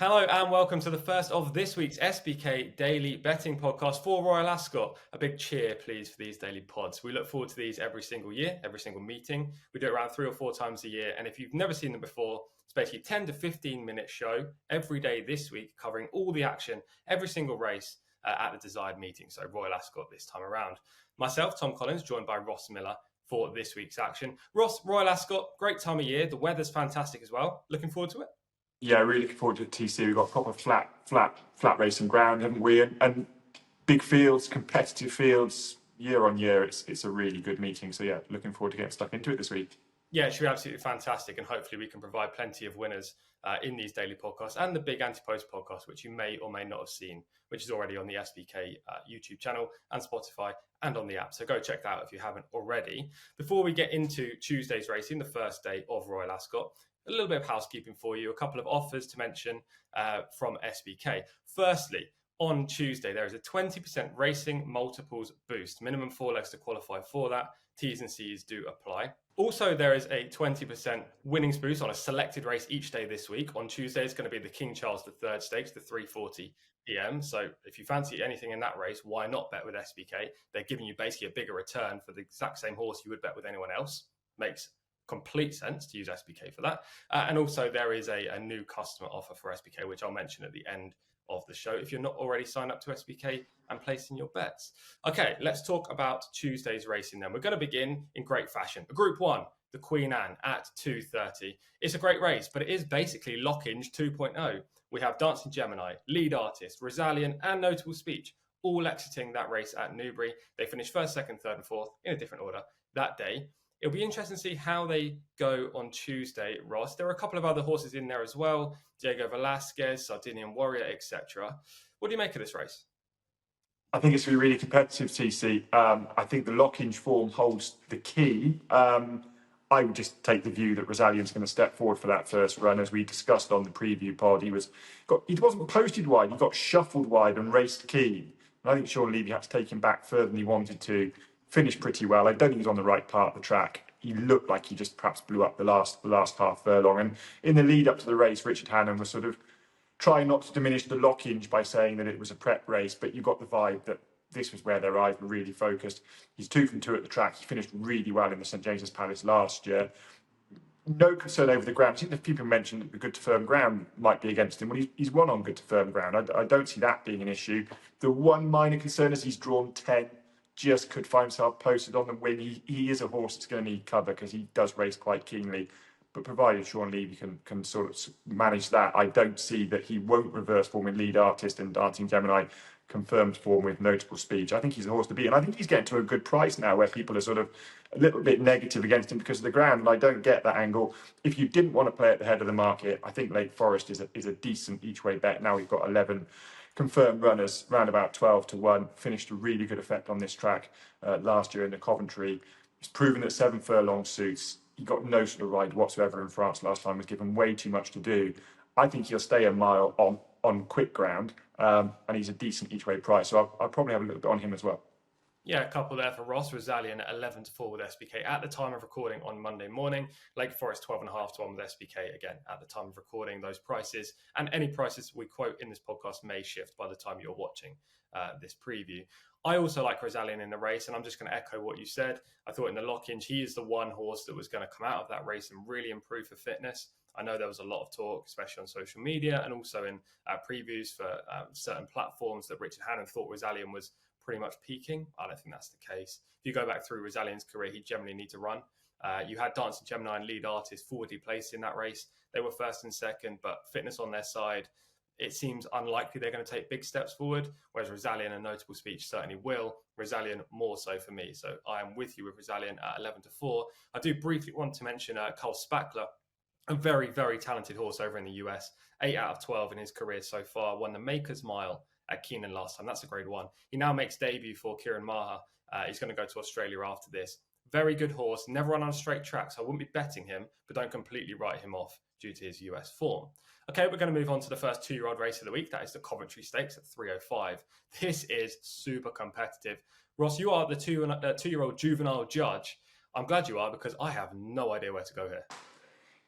Hello and welcome to the first of this week's SBK Daily Betting Podcast for Royal Ascot. A big cheer, please, for these daily pods. We look forward to these every single year, every single meeting. We do it around 3 or 4 times a year. And if you've never seen them before, it's basically 10 to 15 minute show every day this week, covering all the action, every single race at the desired meeting. So Royal Ascot this time around. Myself, Tom Collins, joined by Ross Millar for this week's action. Ross, Royal Ascot, great time of year. The weather's fantastic as well. Looking forward to it. Yeah, really looking forward to it, TC. We've got proper flat racing ground, haven't we? And big fields, competitive fields, year on year. It's a really good meeting. So yeah, looking forward to getting stuck into it this week. Yeah, it should be absolutely fantastic, and hopefully we can provide plenty of winners in these daily podcasts and the big Anti-Post podcast, which you may or may not have seen, which is already on the SBK YouTube channel and Spotify and on the app. So go check that out if you haven't already. Before we get into Tuesday's racing, the first day of Royal Ascot, a little bit of housekeeping for you, a couple of offers to mention from SBK. Firstly, on Tuesday, there is a 20% racing multiples boost. Minimum 4 legs to qualify for that. T's and C's do apply. Also, there is a 20% winnings boost on a selected race each day this week. On Tuesday, it's going to be the King Charles III Stakes, the 3:40 p.m. So if you fancy anything in that race, why not bet with SBK? They're giving you basically a bigger return for the exact same horse you would bet with anyone else. Makes complete sense to use SBK for that. And also there is a new customer offer for SBK, which I'll mention at the end of the show if you're not already signed up to SBK and placing your bets. Okay, let's talk about Tuesday's racing then. We're going to begin in great fashion. Group 1, the Queen Anne at 2:30. It's a great race, but it is basically Lockinge 2.0. We have Dancing Gemini, Lead Artist, Rosalien and Notable Speech all exiting that race at Newbury. They finished 1st, 2nd, 3rd and 4th in a different order that day. It'll be interesting to see how they go on Tuesday, Ross. There are a couple of other horses in there as well. Diego Velasquez, Sardinian Warrior, etc. What do you make of this race? I think it's going to be really competitive, TC. I think the Lockinge form holds the key. I would just take the view that Rosalien's going to step forward for that first run. As we discussed on the preview pod, he wasn't posted wide. He got shuffled wide and raced keen. And I think Sean Levy had to take him back further than he wanted to. Finished pretty well. I don't think he was on the right part of the track. He looked like he just perhaps blew up the last half furlong. And in the lead up to the race, Richard Hannon was sort of trying not to diminish the Lockinge by saying that it was a prep race, but you got the vibe that this was where their eyes were really focused. He's 2 from 2 at the track. He finished really well in the St James's Palace last year. No concern over the ground. I think that people mentioned that the good to firm ground might be against him. Well, he's won on good to firm ground. I don't see that being an issue. The one minor concern is he's drawn 10. Just could find himself posted on the wing. He is a horse that's going to need cover because he does race quite keenly. But provided Sean Levy can sort of manage that, I don't see that he won't reverse form in Lead Artist and Dancing Gemini, confirmed form with Notable Speech. I think he's a horse to beat. And I think he's getting to a good price now where people are sort of a little bit negative against him because of the ground. And I don't get that angle. If you didn't want to play at the head of the market, I think Lake Forest is a decent each way bet. Now we've got 11 confirmed runners, round about 12 to 1, finished a really good effect on this track last year in the Coventry. It's proven that 7 furlong suits. He got no sort of ride whatsoever in France last time, was given way too much to do. I think he'll stay a mile on quick ground, and he's a decent each way price. So I'll probably have a little bit on him as well. Yeah, a couple there for Ross. Rosalien at 11 to 4 with SBK at the time of recording on Monday morning. Lake Forest 12.5 to 1 with SBK again at the time of recording. Those prices and any prices we quote in this podcast may shift by the time you're watching this preview. I also like Rosalien in the race, and I'm just going to echo what you said. I thought in the Lockinge, he is the one horse that was going to come out of that race and really improve for fitness. I know there was a lot of talk, especially on social media and also in previews for certain platforms, that Richard Hannon thought Rosalien was pretty much peaking. I don't think that's the case. If you go back through Rosalien's career, he generally need to run. You had Dancing Gemini and Lead Artist forwardly placed in that race. They were 1st and 2nd, but fitness on their side, it seems unlikely they're going to take big steps forward, whereas Rosalien and Notable Speech certainly will. Rosalien more so for me. So I am with you with Rosalien at 11 to 4. I do briefly want to mention Cole Spackler, a very, very talented horse over in the US. 8 out of 12 in his career so far. Won the Maker's Mile at Keenan last time. That's a grade 1. He now makes debut for Kieran Maher. He's going to go to Australia after this. Very good horse. Never run on a straight track, so I wouldn't be betting him, but don't completely write him off due to his US form. Okay, we're going to move on to the first 2-year-old race of the week. That is the Coventry Stakes at 3:05. This is super competitive. Ross, you are the 2-year-old juvenile judge. I'm glad you are because I have no idea where to go here.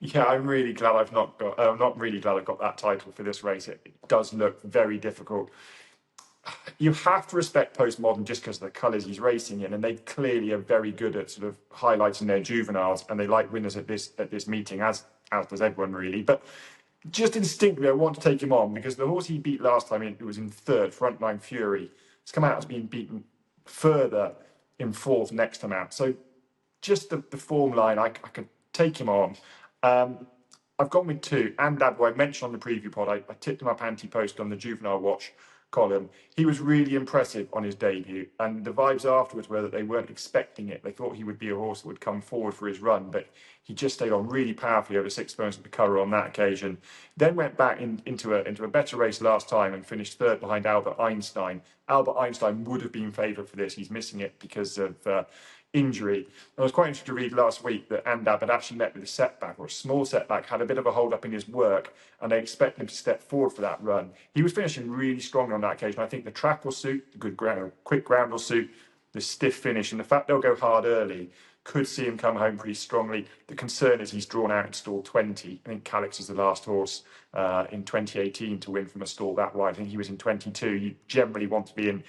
Yeah, I'm really glad I've not got. I'm not really glad I got that title for this race. It does look very difficult. You have to respect postmodern just because of the colours he's racing in, and they clearly are very good at sort of highlighting their juveniles, and they like winners at this meeting, as does everyone really. But just instinctively, I want to take him on because the horse he beat last time, it was in third, Frontline Fury. It's come out as being beaten further in fourth next time out. So just the form line, I could take him on. I've gone with two. Andad, who I mentioned on the preview pod, I tipped him up anti-post on the Juvenile Watch column. He was really impressive on his debut, and the vibes afterwards were that they weren't expecting it. They thought he would be a horse that would come forward for his run, but he just stayed on really powerfully over 6 furlongs at the Curragh on that occasion. Then went back into a better race last time and finished third behind Albert Einstein. Albert Einstein would have been favourite for this. He's missing it because of injury. I was quite interested to read last week that Andab had actually met with a setback, or a small setback, had a bit of a hold up in his work, and they expect him to step forward for that run. He was finishing really strongly on that occasion. I think the track will suit, the good ground, quick ground will suit, the stiff finish, and the fact they'll go hard early could see him come home pretty strongly. The concern is he's drawn out in stall 20. I think Calix is the last horse in 2018 to win from a stall that wide. I think he was in 22. You generally want to be in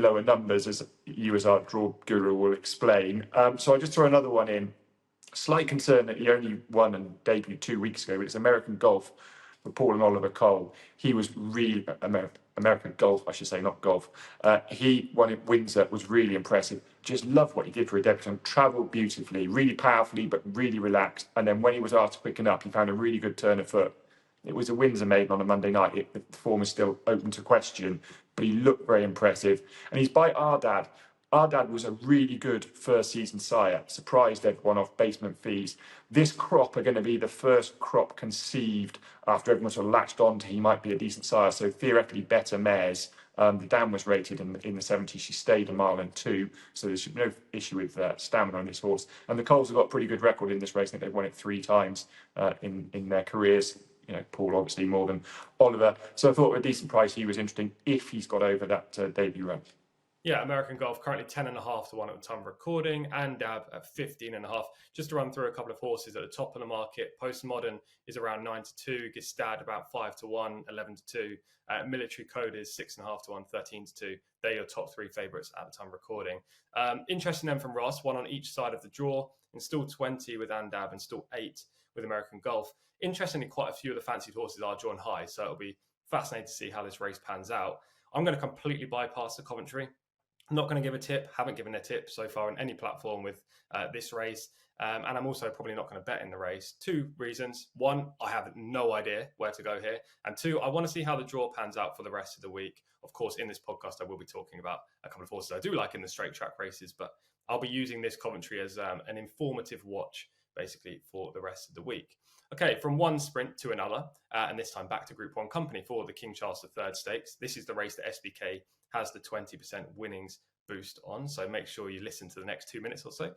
lower numbers, as you as our draw guru will explain. So I just throw another one in. Slight concern that he only won and debuted 2 weeks ago, but it's American Golf with Paul and Oliver Cole. He was really American Golf, I should say, not golf. He won at Windsor, was really impressive. Just loved what he did for a debutant. Travelled beautifully, really powerfully, but really relaxed. And then when he was asked to quicken up, he found a really good turn of foot. It was a Windsor maiden on a Monday night. The form is still open to question, but he looked very impressive. And he's by Ardad. Ardad was a really good first season sire, surprised everyone off basement fees. This crop are going to be the first crop conceived after everyone sort of latched on to he might be a decent sire, so theoretically better mares. The dam was rated in the 70s. She stayed a mile and two, so there's no issue with stamina on this horse. And the Coles have got a pretty good record in this race. I think they've won it 3 times in their careers. You know, Paul obviously more than Oliver. So I thought at a decent price he was interesting if he's got over that debut run. Yeah, American Golf currently 10.5 to 1 at the time of recording, and Dab at 15.5. Just to run through a couple of horses at the top of the market, Postmodern is around 9 to 2, Gestad about 5 to 1, 11 to 2. Military Code is 6.5 to 1, 13 to 2. They're your top 3 favourites at the time of recording. Interesting then from Ross, one on each side of the draw, in stall 20 with Andab and stall 8 with American Golf. Interestingly, quite a few of the fancied horses are drawn high, so it'll be fascinating to see how this race pans out. I'm going to completely bypass the commentary. I'm not going to give a tip, haven't given a tip so far on any platform with this race. And I'm also probably not going to bet in the race. 2 reasons. 1, I have no idea where to go here. And 2, I want to see how the draw pans out for the rest of the week. Of course, in this podcast, I will be talking about a couple of horses I do like in the straight track races, but I'll be using this commentary as an informative watch, basically, for the rest of the week. Okay, from one sprint to another, and this time back to Group 1 company for the King Charles III Stakes. This is the race that SBK has the 20% winnings boost on, so make sure you listen to the next 2 minutes or so.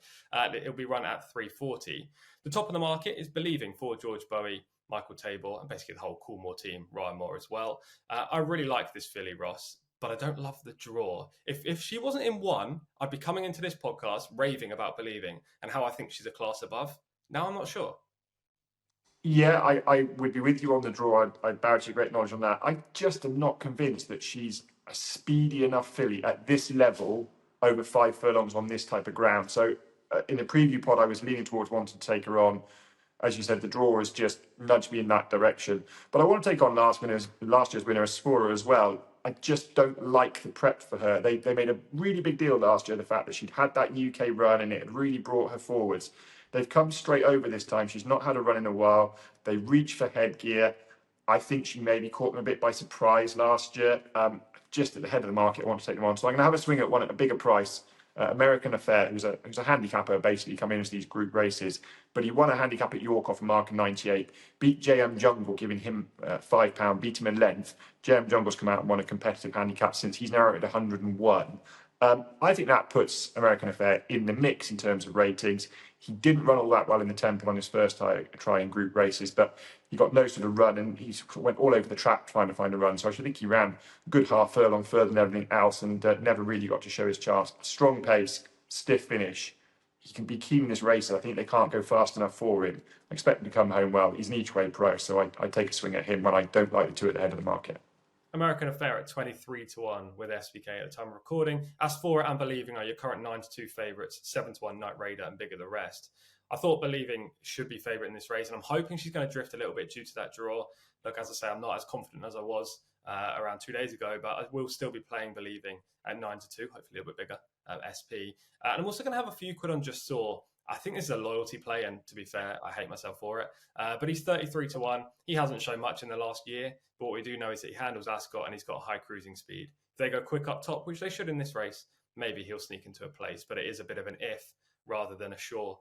It'll be run at 340. The top of the market is Believing for George Bowie, Michael Tabor, and basically the whole Coolmore team, Ryan Moore as well. I really like this filly, Ross, but I don't love the draw. If she wasn't in 1, I'd be coming into this podcast raving about Believing and how I think she's a class above. Now I'm not sure. Yeah, I would be with you on the draw. I'd bow to your great knowledge on that. I just am not convinced that she's a speedy enough filly at this level over 5 furlongs on this type of ground. So in the preview pod, I was leaning towards wanting to take her on. As you said, the draw has just nudged me in that direction. But I want to take on last year's winner, Aspora, as well. I just don't like the prep for her. They made a really big deal last year, the fact that she'd had that UK run and it had really brought her forwards. They've come straight over this time. She's not had a run in a while. They reach for headgear. I think she maybe caught them a bit by surprise last year. Just at the head of the market, I want to take them on. So I'm going to have a swing at one at a bigger price. American Affair, who's a handicapper, basically coming into these group races, but he won a handicap at York off a mark in 98, beat JM Jungle, giving him £5, beat him in length. JM Jungle's come out and won a competitive handicap since. He's now at 101. I think that puts American Affair in the mix in terms of ratings. He didn't run all that well in the Temple on his first try in group races, but he got no sort of run and he went all over the track trying to find a run. So I should think he ran a good half furlong further than everything else and never really got to show his chance. Strong pace, stiff finish. he can be keen in this race. I think they can't go fast enough for him. I expect him to come home well. He's an each-way pro, so I take a swing at him when I don't like the two at the head of the market. American Affair at 23-1 with SBK at the time of recording. As for it and Believing are your current 9-2 favourites, 7-1 Night Raider and Bigger the Rest. I thought Believing should be favourite in this race, and I'm hoping she's going to drift a little bit due to that draw. Look, as I say, I'm not as confident as I was around 2 days ago, but I will still be playing Believing at 9-2, hopefully a little bit bigger, SP. And I'm also going to have a few quid on Just Saw. I think this is a loyalty play, and to be fair, I hate myself for it. But he's 33-1. He hasn't shown much in the last year, but what we do know is that he handles Ascot and he's got high cruising speed. If they go quick up top, which they should in this race, maybe he'll sneak into a place, but it is a bit of an if rather than a sure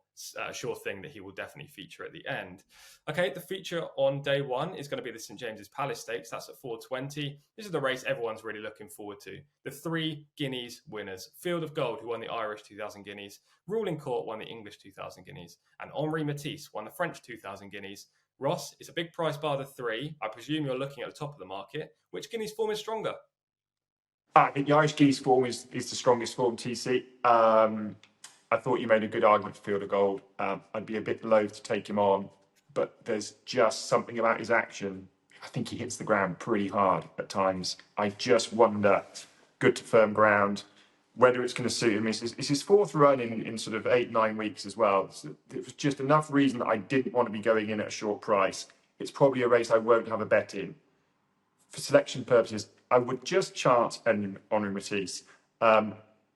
thing that he will definitely feature at the end. Okay, the feature on day one is going to be the St James's Palace Stakes. That's at 4:20. This is the race everyone's really looking forward to. The 3 Guineas winners. Field of Gold, who won the Irish 2,000 Guineas. Ruling Court won the English 2,000 Guineas. And Henri Matisse won the French 2,000 Guineas. Ross, it's a big price bar, the 3. I presume you're looking at the top of the market. Which Guineas form is stronger? I think the Irish Guineas form is the strongest form, TC. I thought you made a good argument for Field of Gold. I'd be a bit loath to take him on, but there's just something about his action. I think he hits the ground pretty hard at times. I just wonder, good to firm ground, whether it's going to suit him. It's his 4th run in sort of 8-9 weeks as well. So it was just enough reason that I didn't want to be going in at a short price. It's probably a race I won't have a bet in. For selection purposes, I would just chance Henri Matisse.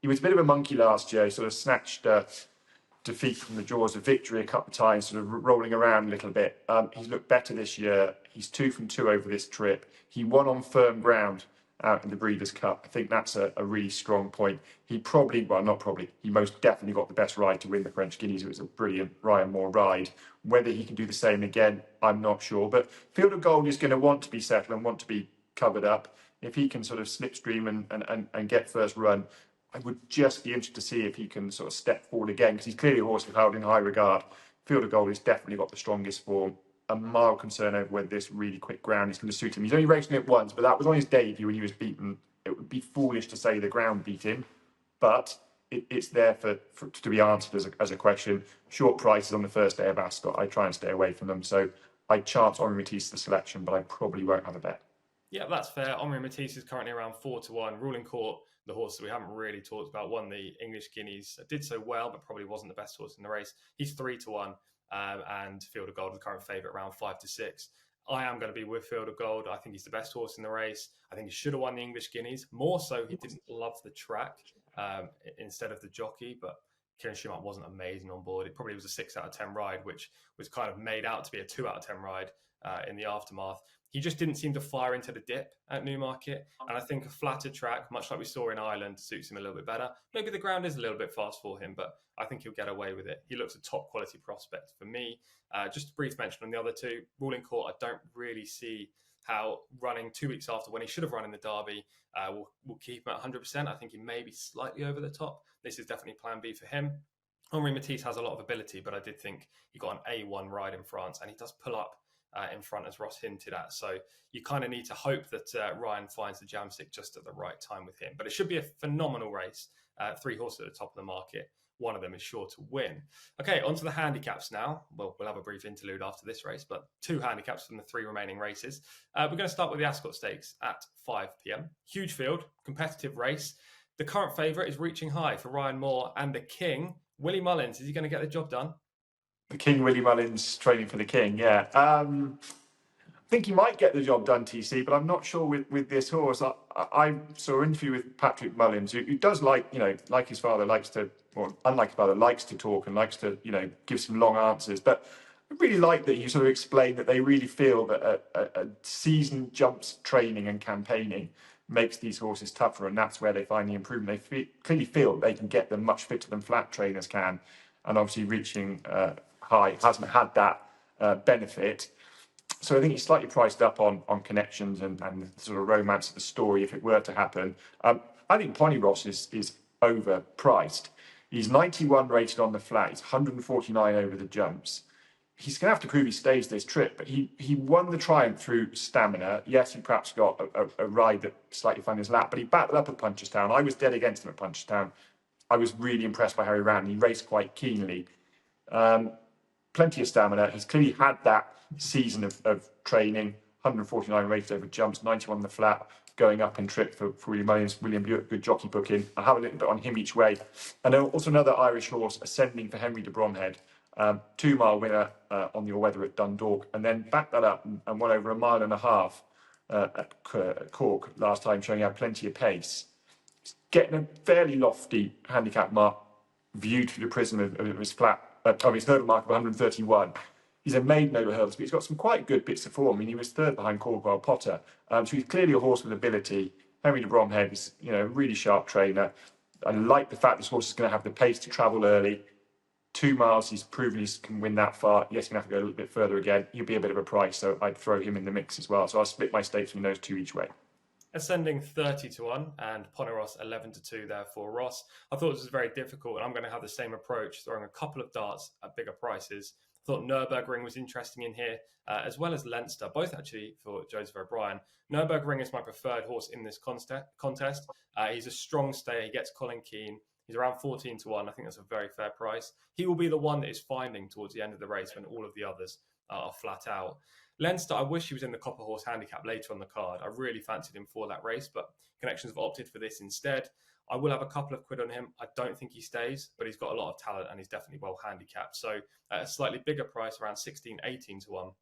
He was a bit of a monkey last year. He sort of snatched defeat from the jaws of victory a couple of times, sort of rolling around a little bit. He's looked better this year. He's 2 from 2 over this trip. He won on firm ground out in the Breeders' Cup. I think that's a really strong point. He most definitely got the best ride to win the French Guineas. It was a brilliant Ryan Moore ride. Whether he can do the same again, I'm not sure. But Field of Gold is going to want to be settled and want to be covered up. If he can sort of slipstream and get first run, I would just be interested to see if he can sort of step forward again, because he's clearly a horse held in high regard. Field of Gold has definitely got the strongest form. A mild concern over whether this really quick ground is going to suit him. He's only racing it once, but that was on his debut when he was beaten. It would be foolish to say the ground beat him, but it's there to be answered as a question. Short prices on the first day of Ascot, I try and stay away from them. So I chance Henri Matisse the selection, but I probably won't have a bet. Yeah, that's fair. Henri Matisse is currently around 4-1. Ruling Court, the horse that we haven't really talked about, won the English Guineas. Did so well, but probably wasn't the best horse in the race. He's 3-1, and Field of Gold, the current favourite, around 5-6. I am going to be with Field of Gold. I think he's the best horse in the race. I think he should have won the English Guineas. More so, he didn't love the track instead of the jockey, but Kieran Schumacher wasn't amazing on board. It probably was a 6 out of 10 ride, which was kind of made out to be a 2 out of 10 ride in the aftermath. He just didn't seem to fire into the dip at Newmarket. And I think a flatter track, much like we saw in Ireland, suits him a little bit better. Maybe the ground is a little bit fast for him, but I think he'll get away with it. He looks a top quality prospect for me. Just a brief mention on the other 2. Ruling Court, I don't really see how running 2 weeks after when he should have run in the Derby will keep him at 100%. I think he may be slightly over the top. This is definitely plan B for him. Henri Matisse has a lot of ability, but I did think he got an A1 ride in France, and he does pull up in front, as Ross hinted at. So you kind of need to hope that Ryan finds the jam stick just at the right time with him. But it should be a phenomenal race. 3 horses at the top of the market. One of them is sure to win. Okay, on to the handicaps now. Well, we'll have a brief interlude after this race, but 2 handicaps from the 3 remaining races. We're going to start with the Ascot Stakes at 5 p.m. Huge field, competitive race. The current favourite is reaching high for Ryan Moore and the King. Willie Mullins, is he going to get the job done? The King, Willie Mullins, training for the King, yeah. I think he might get the job done, TC, but I'm not sure with this horse. I saw an interview with Patrick Mullins, who does like his father, unlike his father, likes to talk and likes to, give some long answers. But I really like that he sort of explained that they really feel that a season jumps training and campaigning makes these horses tougher, and that's where they find the improvement. They clearly feel they can get them much fitter than flat trainers can, and obviously reaching high hasn't had that benefit. So I think he's slightly priced up on connections and the sort of romance of the story if it were to happen. I think Pony Ross is overpriced. He's 91 rated on the flat. He's 149 over the jumps. He's going to have to prove he stays this trip, but he won the Triumph through stamina. Yes, he perhaps got a ride that slightly fell in his lap, but he battled up at Punchestown. I was dead against him at Punchestown. I was really impressed by how he ran. He raced quite keenly. Plenty of stamina. He's clearly had that season of training, 149 races over jumps, 91 on the flat, going up in trip for William Williams. William Buick, good jockey booking. I'll have a little bit on him each way. And then also another Irish horse ascending for Henry de Bromhead. 2 mile winner on the all-weather at Dundalk, and then backed that up and won over 1.5 miles at Cork last time, showing he had plenty of pace. Getting a fairly lofty handicap mark viewed through the prism of his flat, of his hurdle mark of 131. He's a maiden over hurdles, but he's got some quite good bits of form. I mean, he was third behind Caldwell Potter, so he's clearly a horse with ability. Henry de Bromhead is, a really sharp trainer. I like the fact this horse is going to have the pace to travel early. 2 miles, he's proven he can win that far. Yes, he's going to have to go a little bit further again. He'll be a bit of a price, so I'd throw him in the mix as well. So I'll split my stakes between those two each way. Ascending 30-1 and Poneros 11-2 there for Ross. I thought this was very difficult, and I'm going to have the same approach, throwing a couple of darts at bigger prices. I thought Nürburgring was interesting in here, as well as Leinster, both actually for Joseph O'Brien. Nürburgring is my preferred horse in this contest. He's a strong stayer. He gets Colin Keane. He's around 14-1. I think that's a very fair price. He will be the one that is finding towards the end of the race when all of the others are flat out. Leinster, I wish he was in the Copper Horse handicap later on the card. I really fancied him for that race, but connections have opted for this instead. I will have a couple of quid on him. I don't think he stays, but he's got a lot of talent and he's definitely well handicapped. So at a slightly bigger price, around 18-1,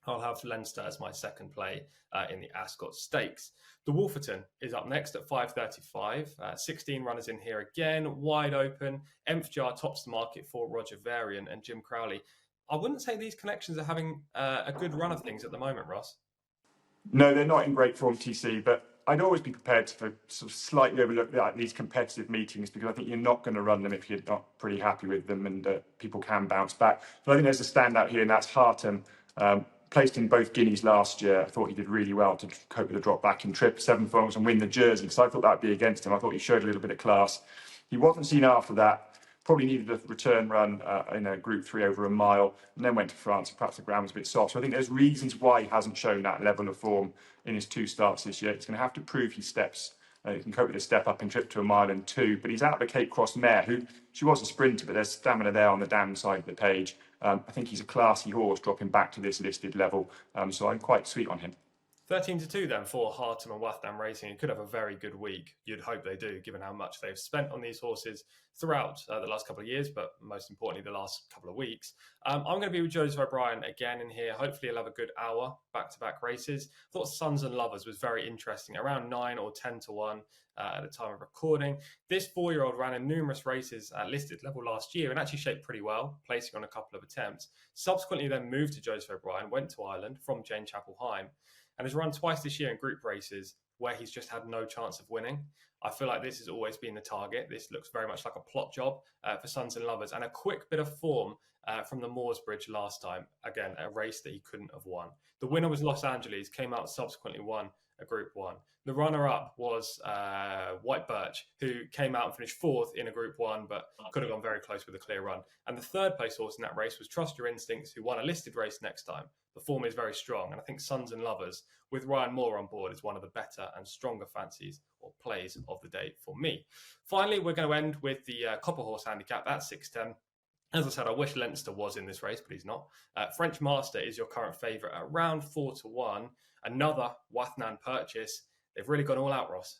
I'll have Leinster as my second play in the Ascot Stakes. The Wolferton is up next at 5:35. 16 runners in here again, wide open. Jar tops the market for Roger Varian and Jim Crowley. I wouldn't say these connections are having a good run of things at the moment, Ross. No, they're not in great form, TC, but I'd always be prepared to sort of slightly overlook these competitive meetings, because I think you're not going to run them if you're not pretty happy with them, and people can bounce back. But I think there's a standout here, and that's Harton. Placed in both Guineas last year. I thought he did really well to cope with the drop back in trip, 7 furlongs and win the Jersey, because I thought that would be against him. I thought he showed a little bit of class. He wasn't seen after that. Probably needed a return run in a Group 3 over 1 mile, and then went to France. Perhaps the ground was a bit soft. So I think there's reasons why he hasn't shown that level of form in his 2 starts this year. He's going to have to prove he steps. He can cope with a step up in trip to 1 mile and 2. But he's out of the Cape Cross mare, who she was a sprinter, but there's stamina there on the damn side of the page. I think he's a classy horse, dropping back to this listed level. So I'm quite sweet on him. 13-2 then for Harton and Wathdam Racing. He could have a very good week. You'd hope they do, given how much they've spent on these horses throughout the last couple of years, but most importantly, the last couple of weeks. I'm going to be with Joseph O'Brien again in here. Hopefully he'll have a good hour, back-to-back races. I thought Sons and Lovers was very interesting, around 9 or 10-1 at the time of recording. This 4-year-old ran in numerous races at listed level last year and actually shaped pretty well, placing on a couple of attempts. Subsequently then moved to Joseph O'Brien, went to Ireland from Jane Chapel-Hyme, and has run twice this year in group races where he's just had no chance of winning. I feel like this has always been the target. This looks very much like a plot job for Sons and Lovers, and a quick bit of form from the Moors Bridge last time. Again, a race that he couldn't have won. The winner was Los Angeles, came out subsequently won a Group 1. The runner-up was White Birch, who came out and finished 4th in a Group 1, but could have gone very close with a clear run. And the 3rd place horse in that race was Trust Your Instincts, who won a listed race next time. The form is very strong, and I think Sons and Lovers, with Ryan Moore on board, is one of the better and stronger fancies or plays of the day for me. Finally, we're going to end with the Copper Horse handicap at 6:10. As I said, I wish Leinster was in this race, but he's not. French Master is your current favourite at around 4-1. Another Wathnan purchase. They've really gone all out, Ross.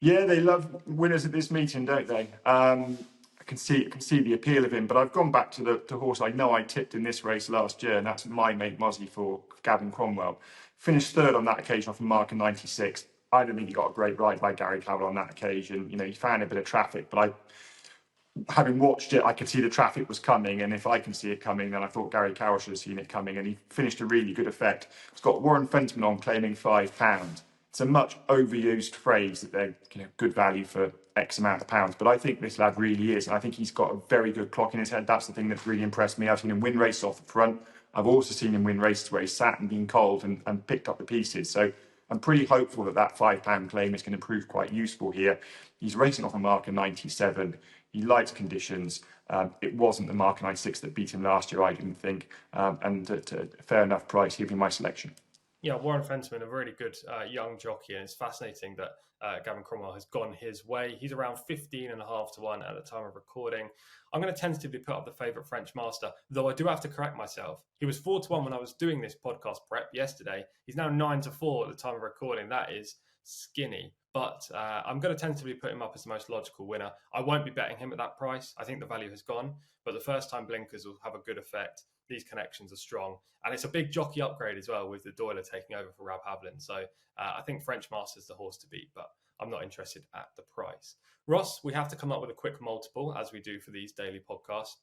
Yeah, they love winners at this meeting, don't they? I can see the appeal of him, but I've gone back to the horse I know I tipped in this race last year, and that's My Mate Mozzie for Gavin Cromwell. Finished 3rd on that occasion off a mark of 96. I don't think he got a great ride by Gary Cowell on that occasion. He found a bit of traffic, but having watched it, I could see the traffic was coming, and if I can see it coming, then I thought Gary Cowell should have seen it coming, and he finished a really good effect. It's got Warren Fenton on claiming £5. It's a much overused phrase that they're good value for X amount of pounds, but I think this lad really is, and I think he's got a very good clock in his head. That's the thing that's really impressed me. I've seen him win races off the front. I've also seen him win races where he's sat and been cold and picked up the pieces. So I'm pretty hopeful that £5 claim is going to prove quite useful here. He's racing off a mark of 97. He likes conditions. It wasn't the mark of 96 that beat him last year, I didn't think. And at a fair enough price, he'll be my selection. Yeah, Warren Fenton, a really good young jockey, and it's fascinating that Gavin Cromwell has gone his way. He's around 15.5 to 1 at the time of recording. I'm going to tentatively put up the favourite French master, though I do have to correct myself. He was 4 to 1 when I was doing this podcast prep yesterday. He's now 9 to 4 at the time of recording. That is skinny. But I'm going to tentatively put him up as the most logical winner. I won't be betting him at that price. I think the value has gone, but the first time blinkers will have a good effect. These connections are strong, and it's a big jockey upgrade as well with the Doyler taking over for Rab Havlin. So I think French Master's the horse to beat, but I'm not interested at the price. Ross, we have to come up with a quick multiple as we do for these daily podcasts.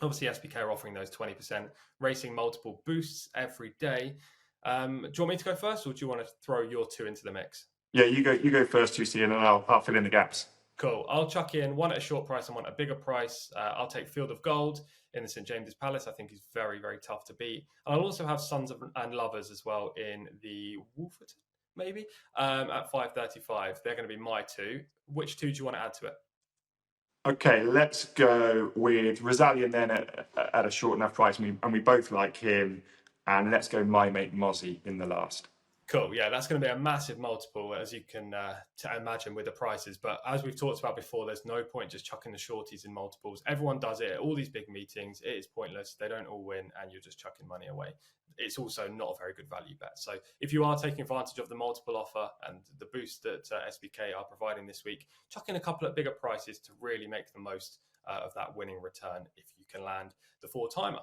Obviously, SBK are offering those 20% racing multiple boosts every day. Do you want me to go first, or do you want to throw your two into the mix? Yeah, you go first, TC, and then I'll fill in the gaps. Cool. I'll chuck in one at a short price and one at a bigger price. I'll take Field of Gold in the St James's Palace. I think he's very, very tough to beat. And I'll also have Sons of and Lovers as well in the Wolverton, maybe, at 5.35. They're going to be my two. Which two do you want to add to it? Okay, let's go with Rosalien then at a short enough price, and we both like him. And let's go My Mate Mozzie in the last. Cool. Yeah, that's going to be a massive multiple, as you can imagine with the prices. But as we've talked about before, there's no point just chucking the shorties in multiples. Everyone does it at all these big meetings. It is pointless. They don't all win, and you're just chucking money away. It's also not a very good value bet. So if you are taking advantage of the multiple offer and the boost that SBK are providing this week, chuck in a couple of bigger prices to really make the most of that winning return if you can land the 4-timer.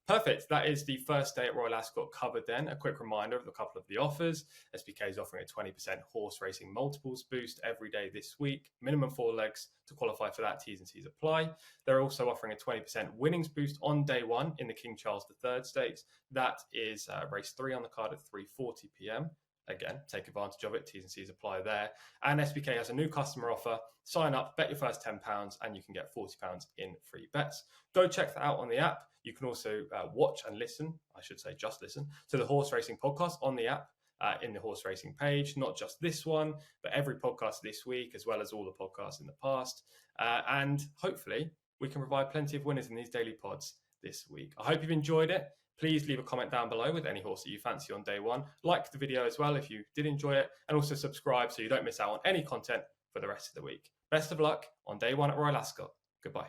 Perfect. That is the first day at Royal Ascot covered then. A quick reminder of a couple of the offers. SBK is offering a 20% horse racing multiples boost every day this week. Minimum 4 legs to qualify for that. T's and C's apply. They're also offering a 20% winnings boost on day one in the King Charles III Stakes. That is race 3 on the card at 3:40 p.m. Again, take advantage of it. T's and C's apply there. And SBK has a new customer offer. Sign up, bet your first £10, and you can get £40 in free bets. Go check that out on the app. You can also watch and listen, I should say just listen, to the Horse Racing podcast on the app in the Horse Racing page. Not just this one, but every podcast this week, as well as all the podcasts in the past. And hopefully, we can provide plenty of winners in these daily pods this week. I hope you've enjoyed it. Please leave a comment down below with any horse that you fancy on day one. Like the video as well if you did enjoy it, and also subscribe so you don't miss out on any content for the rest of the week. Best of luck on day one at Royal Ascot. Goodbye.